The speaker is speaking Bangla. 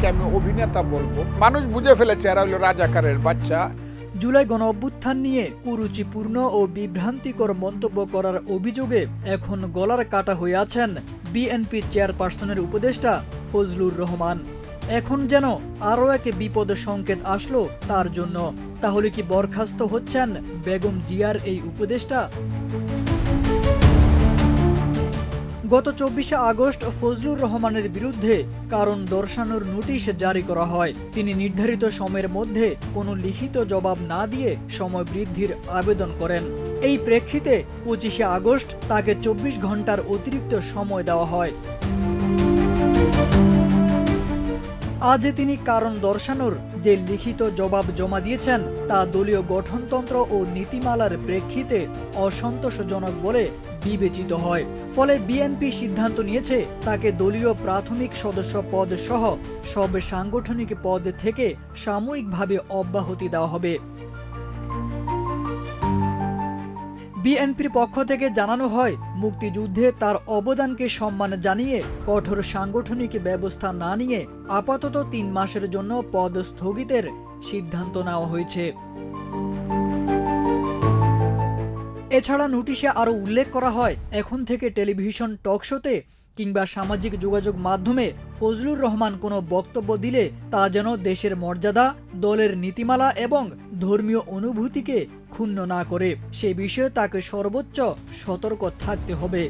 একে আমি অভিনেতা বলবো। মানুষ বুঝে ফেলেছে এরা হলো রাজাকারের বাচ্চা। জুলাই গণঅভ্যুত্থান নিয়ে কুরুচিপূর্ণ ও বিভ্রান্তিকর মন্তব্য করার অভিযোগে এখন গলার কাটা হয়ে আছেন বিএনপি চেয়ারপারসনের উপদেষ্টা ফজলুর রহমান। এখন যেন আরও এক বিপদ সংকেত আসলো তার জন্য। তাহলে কি বরখাস্ত হচ্ছেন বেগম জিয়ার এই উপদেষ্টা? গত 24শে আগস্ট ফজলুর রহমানের বিরুদ্ধে কারণ দর্শানোর নোটিশ জারি করা হয়। তিনি নির্ধারিত সময়ের মধ্যে কোনো লিখিত জবাব না দিয়ে সময় বৃদ্ধির আবেদন করেন। এই প্রেক্ষিতে 25শে আগস্ট তাকে 24 ঘন্টার অতিরিক্ত সময় দেওয়া হয়। আজ তিনি কারণ দর্শানোর যে লিখিত জবাব জমা দিয়েছেন তা দলীয় গঠনতন্ত্র ও নীতিমালার প্রেক্ষিতে অসন্তোষজনক বলে বিবেচিত হয়। ফলে বিএনপি সিদ্ধান্ত নিয়েছে তাকে দলীয় প্রাথমিক সদস্য পদ সহ সব সাংগঠনিক পদ থেকে সাময়িকভাবে অব্যাহতি দেওয়া হবে। বিএনপির পক্ষ থেকে জানানো হয়, মুক্তিযুদ্ধে তার অবদানকে সম্মান জানিয়ে কঠোর সাংগঠনিক ব্যবস্থা না নিয়ে আপাতত 3 মাসের জন্য পদ স্থগিতের সিদ্ধান্ত নেওয়া হয়েছে। এছাড়া নোটিশে আরও উল্লেখ করা হয়, এখন থেকে টেলিভিশন টকশোতে কিংবা সামাজিক যোগাযোগ মাধ্যমে ফজলুর রহমান কোনো বক্তব্য দিলে তা যেন দেশের মর্যাদা, দলের নীতিমালা এবং ধর্মীয় অনুভূতিকে ক্ষুণ্ণ না করে সে বিষয়ে তাকে সর্বোচ্চ সতর্ক থাকতে হবে।